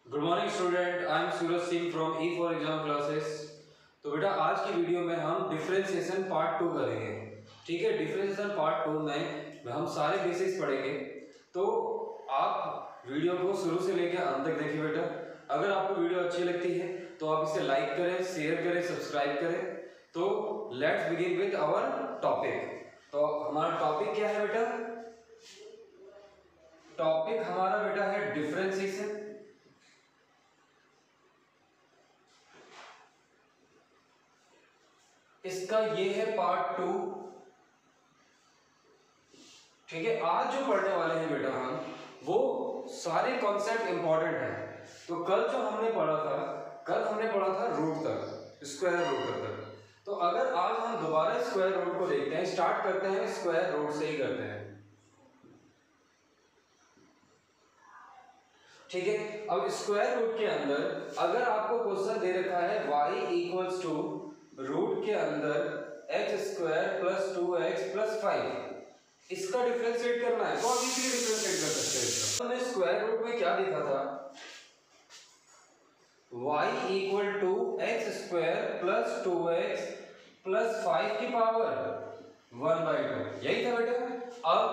Good morning student, I am Suraj Singh from E for exam classes. तो बेटा आज की वीडियो में हम डिफरेंशिएशन पार्ट 2 करेंगे। ठीक है, डिफरेंशिएशन पार्ट 2 में हम सारे बेसिक्स पढ़ेंगे। तो आप वीडियो को शुरू से लेकर अंत तक देखिए बेटा। अगर आपको वीडियो अच्छी लगती है तो आप इसे लाइक करें, शेयर करें, सब्सक्राइब करें। तो let's begin with our topic. तो हमारा टॉपिक क्या है बेटा? टॉपिक हमारा बेटा है डिफरेंशिएशन। इसका ये है पार्ट 2। ठीक है, आज जो पढ़ने वाले हैं बेटा हम वो सारे कॉन्सेप्ट इंपॉर्टेंट हैं। तो कल जो हमने पढ़ा था रूट तक, स्क्वायर रूट तक। तो अगर आज हम दोबारा स्क्वायर रूट को देखते हैं, स्टार्ट करते हैं स्क्वायर रूट से ही करते हैं। ठीक है, अब स्क्वायर रूट के अंदर अगर आपको क्वेश्चन दे रखा है y इक्वल्स टू रूट के अंदर x square plus 2x plus 5, इसका डिफरेंशिएट करना है तो आप इजीली डिफरेंशिएट कर सकते हैं। इसका हमने स्क्वायर रूट में क्या लिखा था? y equal to x square plus 2x plus 5 की पावर 1/2, यही था बेटा। अब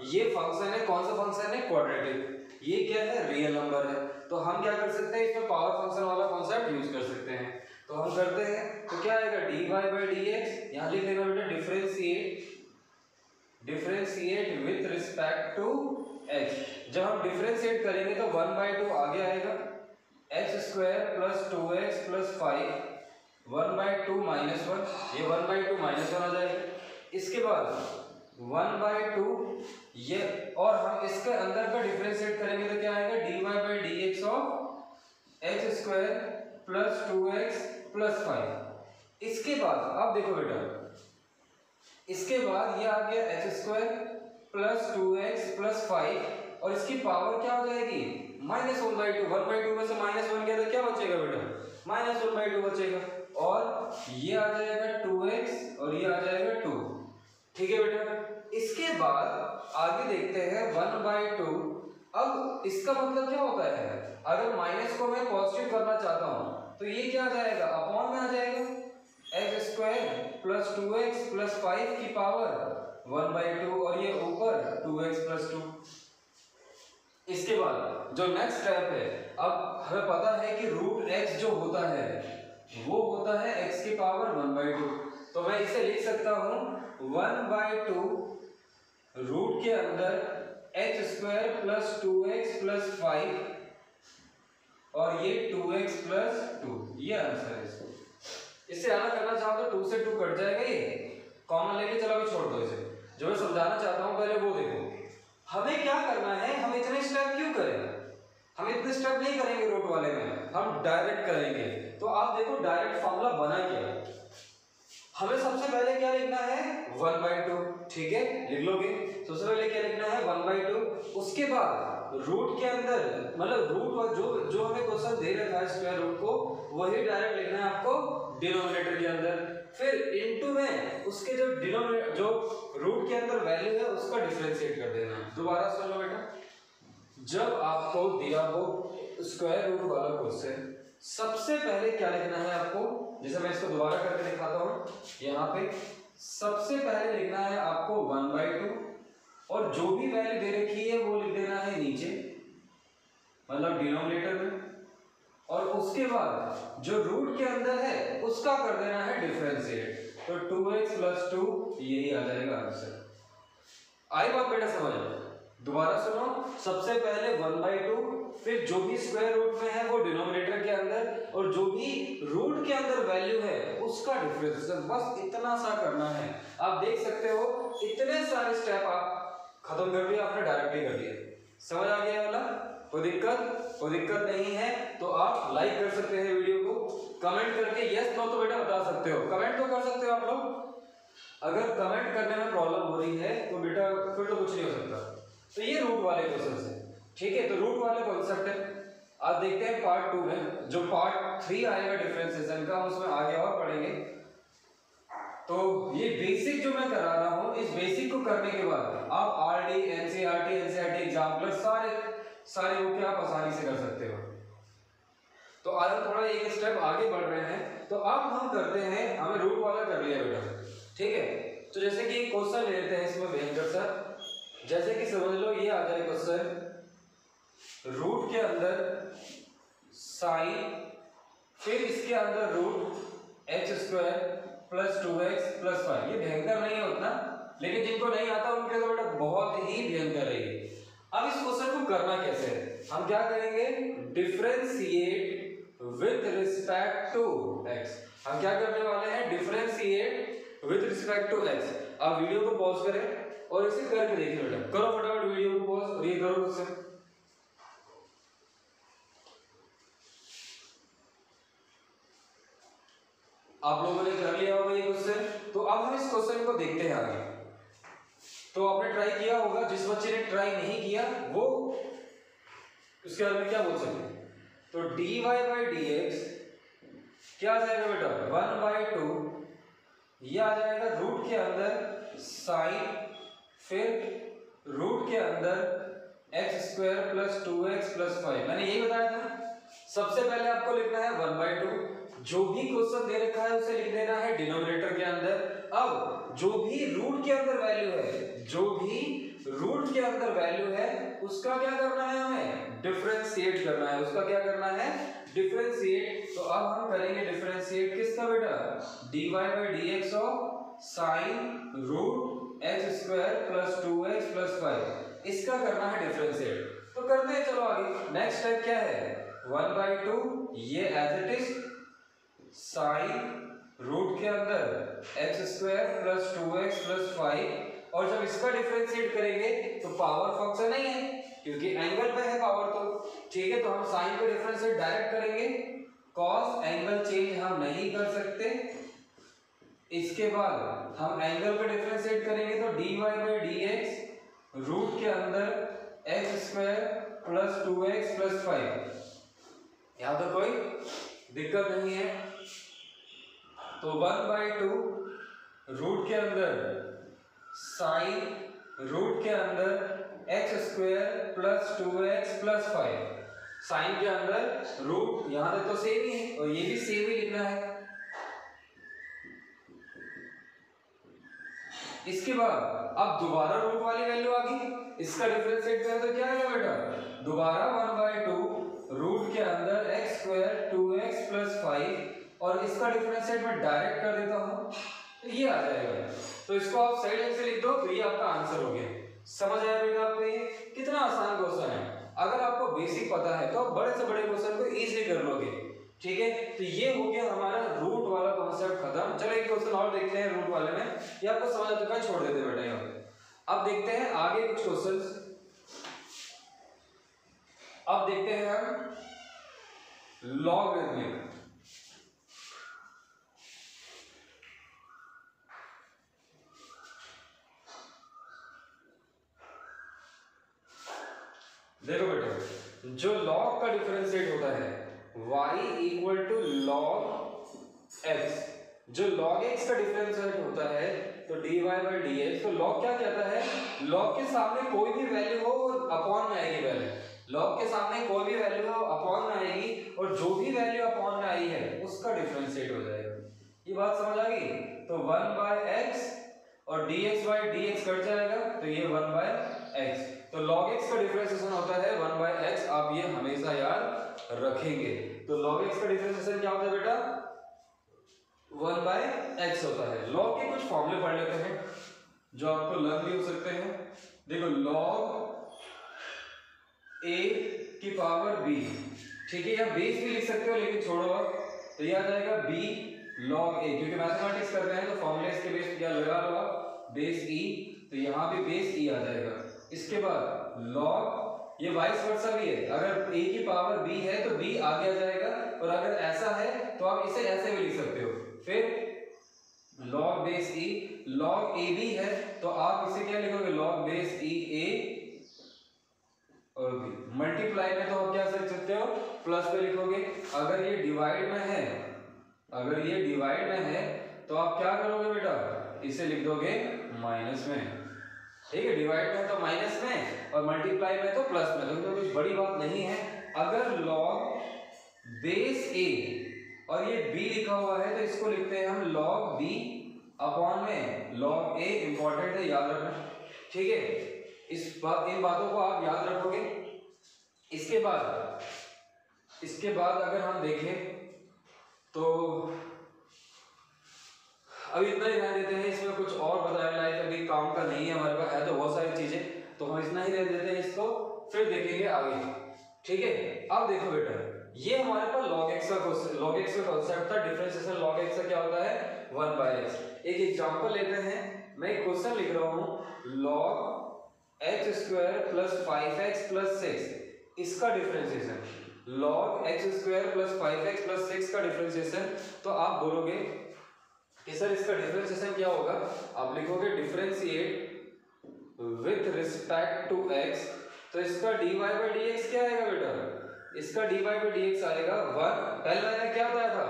ये फंक्शन है, कौन सा फंक्शन है? क्वाड्रेटिक। ये क्या है? रियल नंबर है। तो हम क्या कर सकते हैं, इसमें पावर फंक्शन वाला कॉन्सेप्ट यूज कर सकते हैं। तो हम करते हैं, तो क्या आएगा? dy/dx, यहां लिख लेना बेटा differentiate with respect to x। जब हम डिफरेंशिएट करेंगे तो 1/2 आगे आएगा, x square plus 2x plus 5 1/2 minus 1, ये 1/2 माइनस 1 आ जाएगा। इसके बाद 1/2 ये, और हम इसके अंदर का डिफरेंशिएट करेंगे तो क्या आएगा? dy/dx of x square plus 2x plus 5। इसके बाद अब देखो बेटा, इसके बाद ये आ गया x square plus 2x plus 5 और इसकी पावर क्या हो जाएगी? -1/2। 1/2 में से -1 गया तो क्या बचेगा बेटा? -1/2 बचेगा। और ये आ जाएगा 2x और ये आ जाएगा 2। ठीक है बेटा, इसके बाद आगे देखते हैं 1/2। अब इसका मतलब क्या होता है? अगर माइनस को मैं पॉजिटिव करना चाहता हूं तो ये क्या आ जाएगा? अपॉन में आ जाएगा, x square plus 2x plus 5 की पावर 1/2 और ये ऊपर 2x प्लस 2। इसके बाद जो नेक्स्ट स्टेप है, अब हमें पता है कि रूट x जो होता है वो होता है x की पावर 1/2। तो मैं इसे लिख सकता हूं 1/2 रूट के अंदर x square plus 2x plus 5 और ये 2x प्लस 2, ये आंसर है इसको। इससे अलग करना चाहो तो 2 से 2 कट जाएगा, ये कॉमन लेके चलो अभी छोड़ दो इसे। जो मैं समझाना चाहता हूं पहले वो देखो। हमें क्या करना है, हम इतने स्टेप क्यों करें? हम इतने स्टेप नहीं करेंगे रूट वाले में, हम डायरेक्ट करेंगे। तो आप देखो डायरेक्ट फॉर्मूला बना क्या। हमें सबसे पहले क्या लिखना है? 1/2। ठीक है, लिख लोगे। सबसे पहले क्या लिखना है? 1/2। उसके बाद रूट के अंदर, मतलब रूट जो हमें क्वेश्चन दे रखा है स्क्वायर रूट को, वही डायरेक्ट लिखना है आपको डिनोमिनेटर के अंदर। फिर इनटू में उसके जो रूट के अंदर वैल्यू है उसका डिफरेंशिएट कर देना है। दोबारा सुन लो बेटा, जब आपको दिया हो स्क्वायर रूट वाला क्वेश्चन, सबसे पहले क्या लिखना है आपको? जैसे मैं इसको दोबारा करके दिखाता हूं, यहाँ पे सबसे पहले लिखना है आपको 1/2 और जो भी वैल्यू दे रखी है वो लिख देना है नीचे, मतलब डिनोमिनेटर में। और उसके बाद जो रूट के अंदर है उसका कर देना है डिफरेंशिएट। तो 2x प्लस 2, यही आ जाएगा आंसर। आई बात बेटा समझ? दोबारा सुनो, सबसे पहले 1/2, फिर जो भी स्क्वायर रूट में है वो डिनोमिनेटर के अंदर, और जो भी रूट के अंदर वैल्यू है उसका डिफरेंशिएशन। बस इतना सा करना है। आप देख सकते हो इतने सारे स्टेप आप खत्म कर दिया, आपने डायरेक्टली कर दिया। समझ आ गया वाला? कोई दिक्कत नहीं है तो आप लाइक कर सकते हैं वीडियो को, कमेंट करके यस नो तो बेटा बता सकते हो। कमेंट तो कर सकते हो आप लोग। अगर कमेंट करने में प्रॉब्लम हो रही है तो बेटा फिर तो कुछ नहीं हो सकता। तो ये रूट वाले क्वेश्चन है। ठीक है, तो रूट वाले कॉन्सेप्ट है। आज देखते हैं पार्ट 2 में। जो पार्ट 3 आएगा डिफरेंशिएशन का, हम उसमें आगे और पढ़ेंगे। तो ये बेसिक जो मैं करा रहा हूं, इस बेसिक को करने के बाद आप आरडी, एनसीईआरटी एग्जाम प्लस सारे वो क्या आप आसानी से कर सकते हो। तो आज हम थोड़ा एक स्टेप आगे बढ़ रहे हैं। तो अब हम करते हैं, हमें रूट वाला कर लिया बेटा, ठीक है। तो जैसे कि क्वेश्चन ले लेते हैं इसमें भयंकर सा, जैसे कि समझ लो ये आ जाए क्वेश्चन, रूट के अंदर साइन, फिर इसके अंदर root H square plus 2x plus 5। ये भयंकर नहीं है उतना, लेकिन जिनको नहीं आता उनके लिए बेटा बहुत ही भयंकर है ये। अब इस क्वेश्चन को करना कैसे है, हम क्या करेंगे, differentiate with respect to x। हम क्या करने वाले हैं, differentiate with respect to x। आप वीडियो को पॉज करें और इसे करके देखिए बेटा, करो फटाफट वीडियो को पॉज और ये करो क्वेश्चन। आप लोगों ने कर लिया होगा ये क्वेश्चन। तो अब हम इस क्वेश्चन को देखते हैं आगे। तो आपने ट्राई किया होगा, जिस बच्चे ने ट्राई नहीं किया वो उसके बारे में क्या बोल सकते हैं। तो dy बाई dx क्या आ जाएगा बेटा, 1/2, ये आ जाएगा रूट के अंदर साइन, फिर रूट के अंदर x square plus 2x plus 5। मैंने यही बताया था, सबसे पहले आपको लिखना है 1/2। जो भी क्वेश्चन दे रखा है उसे लिख देना है डिनोमिनेटर के अंदर। अब जो भी रूट के अंदर वैल्यू है, जो भी रूट के अंदर वैल्यू है उसका क्या करना है, हमें डिफरेंशिएट करना है। उसका क्या करना है, डिफरेंशिएट। तो अब हम करेंगे डिफरेंशिएट किसका बेटा, dy by dx of sine root x square plus 2x plus 5, इसका करना है डिफरेंशिएट। तो करते हैं, चलो आगे। नेक्स्ट स्टेप क्या है, 1/2, ये as it is sine root के अंदर x square plus 2x plus 5। और जब इसका डिफरेंशिएट करेंगे तो पावर फंक्शन नहीं है क्योंकि एंगल पे है पावर, तो ठीक है। तो हम साइन को डिफरेंशिएट डायरेक्ट करेंगे, कॉस एंगल चेंज हम नहीं कर सकते। इसके बाद हम एंगल पे डिफरेंशिएट करेंगे तो dy बाई dx रूट के अंदर x square plus 2x plus 5। यहां तो कोई दिक्कत नहीं है। तो 1/2 रूट के अंदर साइन रूट के अंदर x square plus 2x plus 5। Sine के अंदर रूट, यहां तक तो सेम ही है और ये भी सेम ही लिखना है। इसके बाद अब दोबारा रूट वाली वैल्यू आ गई, इसका डिफरेंशिएट करें तो क्या आएगा बेटा, दोबारा 1/2 रूट के अंदर x स्क्वायर 2x प्लस 5, और इसका डिफरेंशिएट मैं डायरेक्ट कर देता हूं तो ये आ जाएगा। तो इसको आप साइड लाइन से लिख दो तो ये आपका आंसर हो गया। समझ आया बेटा आपको, ये कितना आसान क्वेश्चन है। अगर आपको बेसिक पता है तो आप बड़े से बड़े क्वेश्चन को इजीली कर लोगे, ठीक है। तो ये हो गया हमारा रूट वाला कॉन्सेप्ट खत्म। चलो एक क्वेश्चन और देखते हैं रूट वाले में, ये आपको समझ आ चुका है, छोड़ देते बेटा यहाँ। अब देखते हैं आगे कुछ क्वेश्चंस। अब देखते हैं हम लॉगरिथमिक। देखो बेटा, जो log का डिफरेंशिएट होता है y equal to log x, जो log x का डिफरेंशिएट होता है तो dy बाई dx। तो log क्या कहता है, log के सामने कोई भी वैल्यू हो वो अपॉन में आएगी। पहले log के सामने कोई भी वैल्यू हो अपॉन में आएगी, और जो भी वैल्यू अपॉन में आई है उसका डिफरेंशिएट हो जाएगा। ये बात समझ आ गई। तो 1/x और dx बाई dx कट जाएगा तो ये 1/x। तो log x का डिफरेंशिएशन होता है 1/x, आप ये हमेशा याद रखेंगे। तो log x का डिफरेंशिएशन क्या होता है बेटा, 1/x होता है। log के कुछ फॉर्मूले पढ़ लेते हैं जो आपको लर्न भी हो सकते हैं। देखो log a की पावर b, ठीक है, या बेस भी लिख सकते हो लेकिन छोड़ो आप। तो ये आ जाएगा b log a, क्योंकि मैथमेटिक्स कर रहे हैं तो फॉर्मूले इसके बेस क्या लगा लो आप, बेस e, तो यहाँ भी बेस e आ जाएगा। इसके बाद log, ये वाइस वर्सा भी है, अगर a की पावर b है तो b आगे आ जाएगा, और अगर ऐसा है तो आप इसे ऐसे भी लिख सकते हो। फिर log base e, log ab है तो आप इसे क्या लिखोगे, log बेस e a और b। मल्टीप्लाई में तो आप क्या लिख सकते हो, प्लस पे लिखोगे। अगर ये डिवाइड में है, अगर ये डिवाइड में है तो आप क्या करोगे बेटा, इसे लिख दोगे माइनस में, ठीक है। डिवाइड में तो माइनस में और मल्टीप्लाई में तो प्लस में, तो कुछ बड़ी बात नहीं है। अगर log बेस ए और ये b लिखा हुआ है तो इसको लिखते हैं हम log b अपॉन में log a। इंपॉर्टेंट है, याद रखना, ठीक है। इन बातों को आप याद रखोगे। इसके बाद अगर हम देखें तो अभी इतना ही ध्यान देते हैं। इसमें कुछ और बताया लाइक अभी काम का नहीं है, हमारे पास है तो बहुत सारी चीजें, तो हम इतना ही रह देते हैं इसको, फिर देखेंगे आगे, ठीक है। अब देखो बेटा, ये हमारे पास log x का कॉन्सेप्ट था। डिफरेंशिएशन log x का क्या होता है 1/x। एक एग्जांपल लेते हैं, मैं एक क्वेश्चन लिख रहा हूं log x² + 5x + 6, इसका डिफरेंशिएशन log x² + 5x + 6 का डिफरेंशिएशन। तो आप बोलोगे कि सर इसका डिफरेंशिएशन क्या होगा, आप लिखोगे differentiate with respect to x, तो इसका dy/dx क्या आएगा बेटा, इसका dy/dx आएगा 1, पहले मैंने क्या बताया था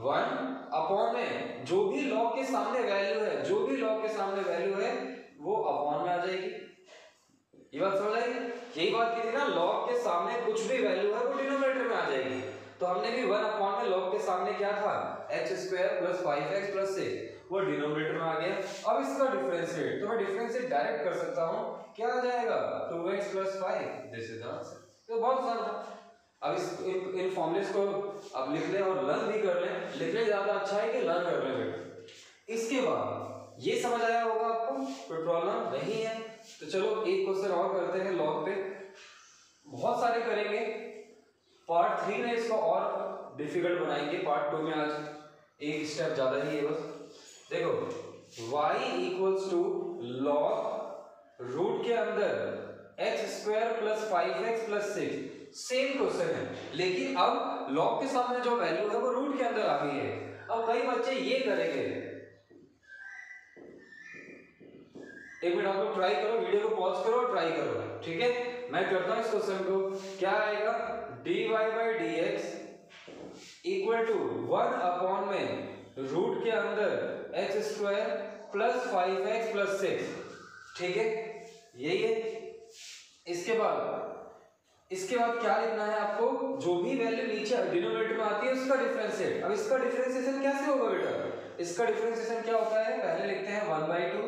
1 अपॉन में जो भी log के सामने वैल्यू है, जो भी log के सामने वैल्यू है वो अपॉन में आ जाएगी। ये बात समझ आई? यही बात की थी ना, log के सामने कुछ भी वैल्यू है वो डिनोमिनेटर में आ जाएगी। तो हमने भी 1 अपॉन में log के सामने क्या था x² + 5x + 6, वो डिनोमिनेटर में आ गया। अब इसका डिफरेंशिएट, तो मैं डिफरेंशिएट डायरेक्ट कर सकता हूं, क्या आ जाएगा 2x + 5, this is the answer. तो बहुत आसान था। अब इन फॉर्मूलेस को अब लिख लें और लर्न भी कर लें। लिखने ज्यादा अच्छा है कि लर्न कर लें बेटा। इसके बाद ये समझ आया होगा आपको, कोई प्रॉब्लम नहीं है। तो चलो एक क्वेश्चन और करते हैं लॉग पे, बहुत सारे करेंगे। पार्ट 3 में इसको और डिफिकल्ट बनाएंगे, पार्ट 2 में आज एक स्टेप ज्यादा ही है बस। देखो y = log रूट के अंदर x² + 5x + 6, सेम क्वेश्चन है, लेकिन अब log के सामने जो वैल्यू है वो रूट के अंदर आ गई है। अब कई बच्चे ये करेंगे, एक मिनट आप लोग ट्राई करो, वीडियो को पॉज करो और ट्राई करो, ठीक है। मैं करता हूं इस क्वेश्चन को, क्या आएगा dy/dx = 1 अपॉन में रूट के अंदर x² + 5x + 6, ठीक है, यही है। इसके बाद क्या लिखना है आपको, जो भी वैल्यू नीचे डिनोमिनेटर में आती है उसका डिफरेंशिएट। अब इसका डिफरेंशिएशन कैसे होगा बेटा, इसका डिफरेंशिएशन क्या होता है, पहले लिखते हैं 1/2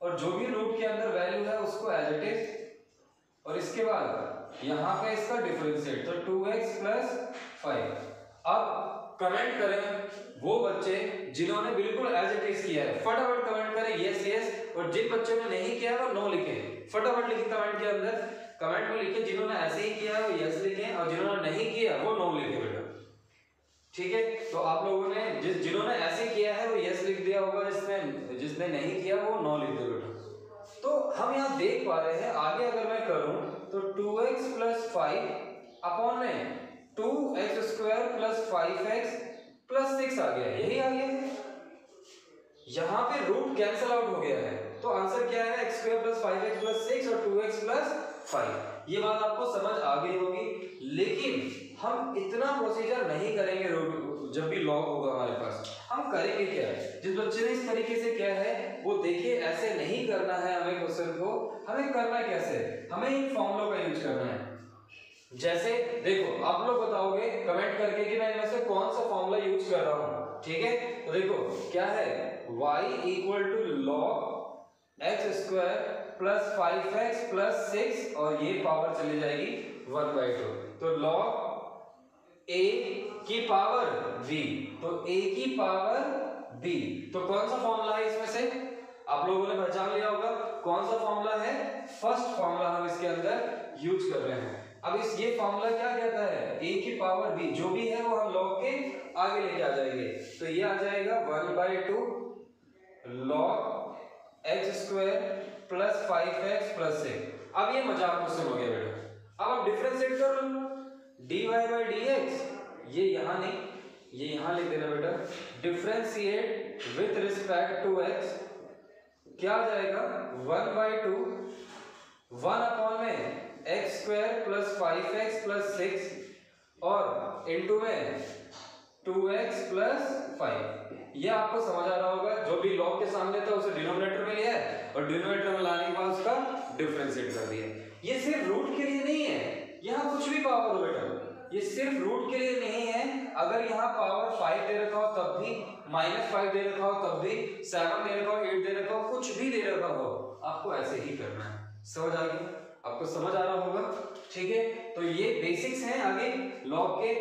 और जो भी रूट के अंदर वैल्यू है उसको एज इट इज, और इसके बाद यहाँ पे इसका डिफरेंशिएट, तो 2x + 5। अब कमेंट करें वो बच्चे जिन्होंने बिल्कुल एज इट इज किया है, फटाफट कमेंट करें यस यस, और जिन बच्चों ने नहीं किया है वो नो लिखे, फटाफट लिखे कमेंट के अंदर, कमेंट में लिखे जिन्होंने ऐसे ही किया है वो यस लिखें और जिन्होंने नहीं किया वो नो लिखे बेटा, ठीक है। तो आप लोगों ने जिन्होंने ऐसे किया है वो यस लिख दिया होगा, जिसने नहीं किया वो नो लिख दो बेटा। तो हम यहाँ देख पा रहे हैं, आगे अगर मैं करूं तो 2x + 5 अपॉन में 2x² + 5x + 6 आ गया, यही आ गया है। यहाँ पे रूट कैंसिल आउट हो गया है, तो आंसर क्या है x² + 5x + 6 और 2x + 5। ये बात आपको समझ आ गई होगी, लेकिन हम इतना प्रोसीजर नहीं करेंगे रूट जब भी लॉग होगा हमारे पास। हम करेंगे क्या, जिस बच्चे ने इस तरीके से किया है वो देखिए, ऐसे नहीं करना है हमें क्वेश्चन को, हमें करना कैसे, हमें इन फॉर्मूलों का यूज करना है। जैसे देखो आप लोग बताओगे कमेंट करके कि मैं इनमें से कौन सा फॉर्मूला यूज कर रहा हूं, ठीक है। तो देखो क्या है, y = log x² + 5x + 6 और ये पावर चली जाएगी 1/2, तो log a की पावर b, तो a की पावर b, तो कौन सा फॉर्मूला है इसमें से आप लोगों ने पहचान लिया होगा, कौन सा फॉर्मूला है, फर्स्ट फॉर्मूला हम इसके अंदर यूज कर रहे हैं। अब ये फॉर्मूला क्या कहता है, a की पावर b, जो भी है वो हम log के आगे लेके आ जाएंगे, तो ये आ जाएगा 1/2 log x² + 5x + 6। अब ये मजाक क्वेश्चन हो गया बेटा, अब आप डिफरेंशिएट कर लो, dy/dx, ये यहाँ नहीं, ये यहाँ लिख देना बेटा, differentiate with respect to x, क्या आ जाएगा 1/2 1 अपॉन में x² + 5x + 6 और इनटू में 2x + 5। ये आपको समझ आ रहा होगा, जो भी log के सामने था उसे डिनोमिनेटर में लिया है और डिनोमिनेटर में लाने के बाद उसका डिफरेंशिएट कर दिया। ये सिर्फ रूट के लिए नहीं है, यहाँ कुछ भी पावर हो बेटा, ये सिर्फ रूट के लिए नहीं है, अगर यहाँ पावर 5 दे रखा हो तब भी, -5 दे रखा हो तब भी, 7 दे रखा हो, 8 दे रखा हो, कुछ भी दे रखा हो, आपको ऐसे ही करना है। समझ आ गई? आपको समझ आ रहा होगा, ठीक है। तो ये बेसिक्स हैं आगे लॉग के।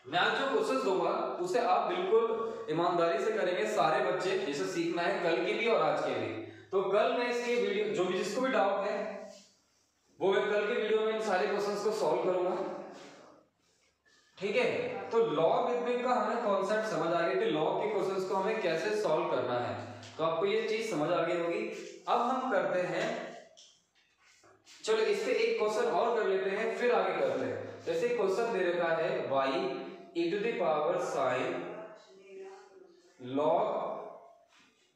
मैं आज जो क्वेश्चंस दूंगा उसे आप बिल्कुल ईमानदारी से करेंगे सारे बच्चे, जिसे सीखना है कल के लिए और आज के लिए। तो कल मैं इसके वीडियो, जो भी जिसको भी डाउट है वो मैं कल के वीडियो में इन सारे क्वेश्चंस को सॉल्व करूंगा, ठीक है। तो लॉग विद का हमें कॉन्सेप्ट समझ आ गया कि लॉग के क्वेश्चंस को हमें कैसे सॉल्व करना है, तो आपको ये चीज समझ आ गई होगी। अब हम करते हैं, चलो इस पे एक क्वेश्चन और कर लेते हैं, फिर आगे करते हैं। जैसे क्वेश्चन दे रखा है y e to the power sin log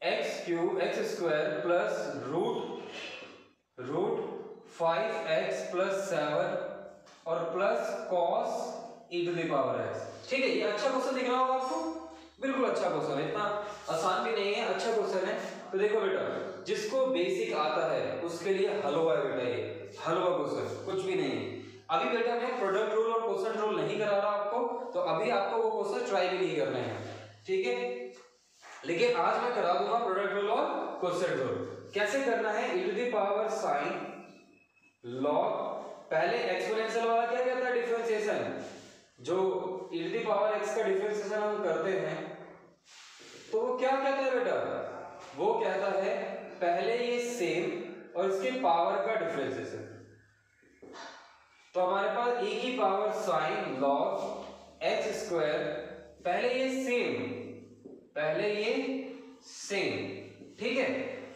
x cube x square plus root 5x plus 7 और plus cos e to the power x। ठीक है, ये अच्छा क्वेश्चन दिख रहा होगा आपको, बिल्कुल अच्छा क्वेश्चन है, इतना आसान भी नहीं है, अच्छा क्वेश्चन है। तो देखो बेटा, जिसको बेसिक आता है उसके लिए हलवा है बेटा, ये हलवा क्वेश्चन कुछ भी नहीं है। अभी बेटा मैं प्रोडक्ट रूल और क्वेश्चन रूल नहीं करा रहा आपको, तो अभी आपको वो क्वेश्चन ट्राई भी नहीं करने हैं, ठीक है। लेकिन आज मैं करा दूंगा प्रोडक्ट रूल और क्वेश्चन रूल। कैसे करना है, e to the power sin log, पहले एक्सपोनेंशियल वाला क्या कहता है, डिफरेंशिएशन। जो e to the power x का डिफरेंशिएशन हम करते हैं तो वो क्या कहता है बेटा, वो कहता है पहले ये सेम और इसके पावर का डिफरेंशिएशन। तो हमारे पास e की power sin log x square, पहले ये सेम, ठीक है।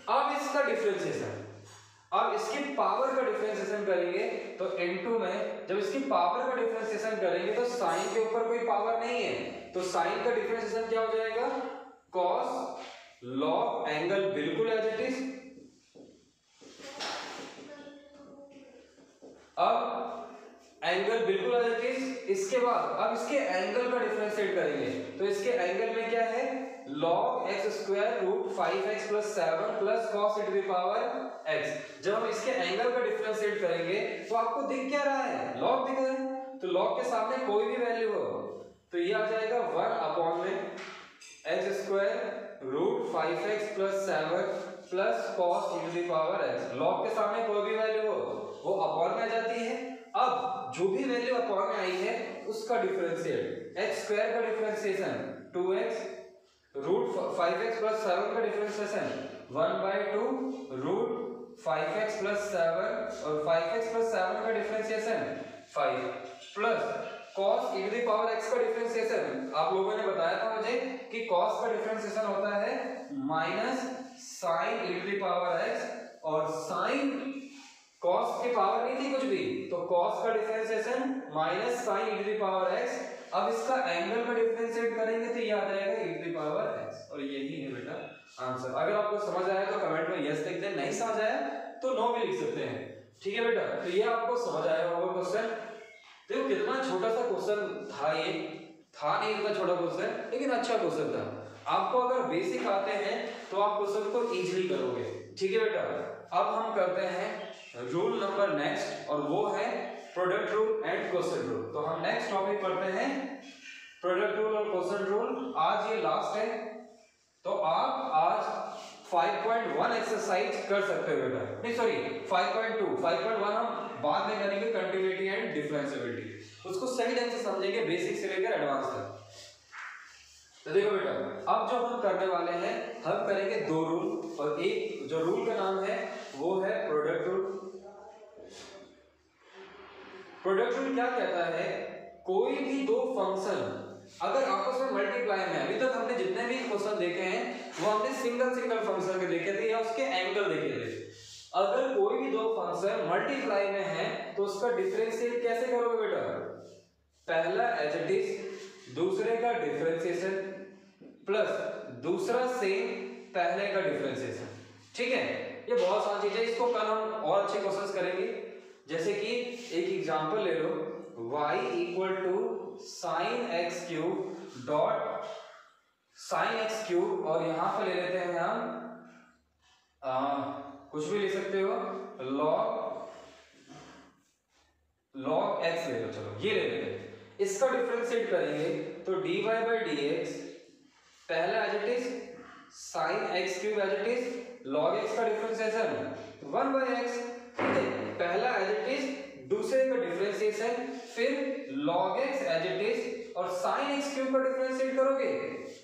अब इसका डिफरेंशिएशन, अब इसकी पावर का डिफरेंशिएशन करेंगे तो इनटू में, जब इसकी पावर का डिफरेंशिएशन करेंगे तो साइन के ऊपर कोई पावर नहीं है, तो साइन का डिफरेंशिएशन क्या हो जाएगा, cos log, एंगल बिल्कुल एज इट इज। अब एंगल बिल्कुल एज इट इज, इसके बाद अब इसके एंगल का डिफरेंशिएट करेंगे, तो इसके एंगल में क्या है, log x square root 5x plus 7 plus cos e to the power x। जब हम इसके एंगल का डिफरेंशिएट करेंगे तो आपको दिख क्या रहा है, log दिख रहा है, तो log के सामने कोई भी वैल्यू हो तो ये आ जाएगा 1 अपॉन में x square root 5x plus 7 plus cos e to the power x। log के सामने कोई भी वैल्यू हो वो अपॉन में आ जाती है। अब जो भी वैल्यू अपॉन में आई है उसका डिफरेंशिएट, x स्क्वायर का differentiation 2x root 5x plus 7 का डिफरेंशिएशन 1/2 रूट 5x प्लस 7 और 5x प्लस 7 का differentiation 5 plus cos e to the power x का डिफरेंशिएशन। आप लोगों ने बताया था मुझे कि cos का डिफरेंशिएशन होता है minus sin e to the power x, और sin cos की पावर नहीं थी कुछ भी, तो cos का differentiation minus sin e to the power x। अब इसका एंगल का डिफरेंशिएट करेंगे तो ये आ जाएगा e to the power x, और यही है बेटा आंसर। अगर आपको समझ आया तो कमेंट में यस लिख दें, नहीं समझ आया तो नो भी लिख सकते हैं, ठीक है बेटा। तो ये आपको समझ आया होगा क्वेश्चन। देखो कितना छोटा सा क्वेश्चन था, ये था नहीं इतना छोटा क्वेश्चन, लेकिन अच्छा क्वेश्चन था। आपको अगर बेसिक आते हैं तो आप क्वेश्चन को इजीली करोगे, ठीक है बेटा। अब हम करते हैं रूल नंबर नेक्स्ट, और वो है product rule and question rule. तो हम नेक्स्ट टॉपिक पढ़ते हैं प्रोडक्ट रूल और क्वेश्चन रूल। आज ये लास्ट है, तो आप आज 5.1 एक्सरसाइज कर सकते हो बेटा, नहीं सॉरी 5.1 हम बाद में करेंगे, कंटिन्यूटी एंड डिफरेंशिएबिलिटी, उसको सही ढंग से समझेंगे बेसिक से लेकर एडवांस तक। तो देखो बेटा, अब जो हम करने वाले हैं, हम करेंगे 2 रूल, और एक जो रूल का नाम है वो है प्रोडक्ट रूल। प्रोडक्ट रूल क्या कहता है, कोई भी दो फंक्शन अगर आपस में मल्टीप्लाई में, अभी तक हमने जितने भी क्वेश्चन देखे हैं वो हमने सिंगल फंक्शन के देखे थे या उसके एंगल देखे थे। अगर कोई भी दो फंक्शन मल्टीप्लाई में है तो उसका डिफरेंशिएट कैसे करोगे बेटा, पहला एज इट इज, दूसरे का डिफरेंशिएशन प्लस दूसरा सेम पहले का डिफरेंशिएशन, ठीक है। ये बहुत आसान चीज है, इसको कल हम और अच्छे क्वेश्चंस करेंगे। जैसे कि एक एग्जांपल ले लो, y equal to sine X cube dot sine X cube, और यहां पर ले लेते हैं हम कुछ भी ले सकते हो, log x ले लो, चलो ये ले लेते हैं। इसका डिफरेंशिएशन डिफरेंशिएट करेंगे तो dy बाई dx पहला as it is sine X cube as it is log X का डिफरेंशिएशन 1 बाई एक्स, पहला एज इट इज दूसरे का डिफरेंशिएशन फिर log x as it is और sin x क्यूब का डिफरेंशिएट करोगे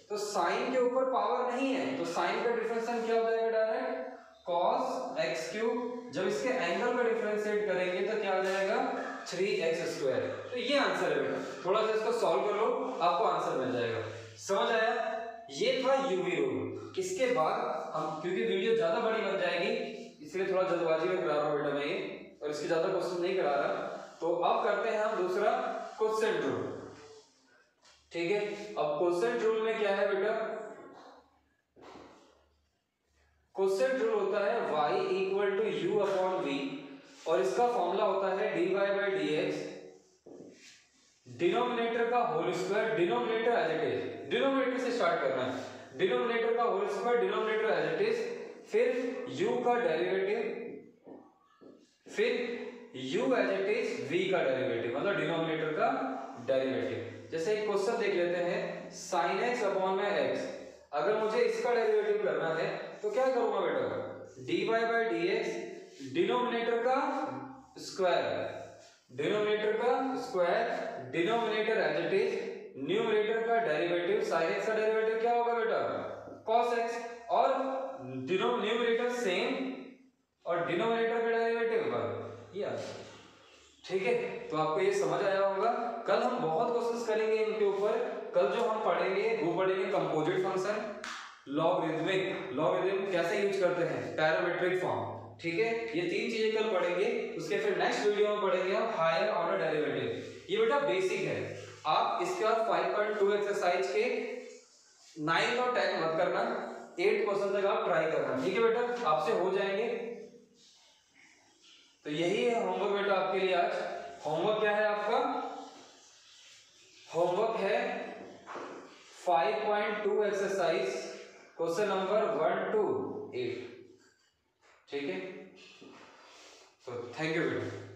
तो sin के ऊपर पावर नहीं है तो sin का डिफरेंशिएशन क्या हो जाएगा डायरेक्ट cos x क्यूब, जब इसके एंगल का डिफरेंशिएट करेंगे तो क्या हो जाएगा 3x स्क्वायर। तो ये आंसर है बेटा, थोड़ा सा इसको सॉल्व कर लो आपको आंसर मिल जाएगा। समझ आया? ये था यूवी रूल। इसके बाद हम, क्योंकि वीडियो ज्यादा बड़ी बन जाएगी इसलिए थोड़ा जल्दबाजी में करा रहा हूँ बेटा मैं ये, और इसके ज्यादा क्वेश्चन नहीं करा रहा, तो अब करते हैं हम दूसरा क्वेश्चन रूल। ठीक है, अब क्वेश्चन रूल में क्या है बेटा, क्वेश्चन रूल होता है y equal to U upon V और इसका फॉर्मूला होता है dy बाई dx डिनोमिनेटर का whole square, denominator as it is, denominator से स्टार्ट करना है, डिनोमिनेटर का whole square denominator as it is, फिर u का डेरिवेटिव, फिर u as it is v का डेरिवेटिव, मतलब डिनोमिनेटर का डेरिवेटिव। जैसे एक क्वेश्चन देख लेते हैं sin x अपॉन में x, अगर मुझे इसका डेरिवेटिव करना है तो क्या करूंगा बेटा, dy बाई dx डिनोमिनेटर का स्क्वायर, डिनोमिनेटर का square, denominator as it is, numerator का डेरिवेटिव, sin x का डेरिवेटिव क्या होगा बेटा cos x, और न्यूमरेटर सेम और डिनोमिनेटर का डेरिवेटिव ये। ठीक है, तो आपको ये समझ आया होगा। कल हम बहुत क्वेश्चंस करेंगे इनके ऊपर। कल जो हम पढ़ेंगे वो पढ़ेंगे कंपोजिट फंक्शन, लॉगरिथमिक, लॉगरिथम कैसे यूज करते हैं, पैरामीट्रिक फॉर्म। ठीक है, ये तीन चीजें कल पढ़ेंगे। उसके फिर नेक्स्ट वीडियो में पढ़ेंगे हम हायर ऑर्डर डेरिवेटिव। ये बेटा बेसिक है, आप इसके बाद 5.2 एक्सरसाइज के 9 और 10 मत करना, 8 क्वेश्चन तक आप ट्राई करना। ठीक है बेटा, आपसे हो जाएंगे। तो यही है होमवर्क बेटा आपके लिए आज। होमवर्क क्या है आपका, होमवर्क है 5.2 एक्सरसाइज क्वेश्चन नंबर 1 to 8। ठीक है, तो थैंक यू बेटा।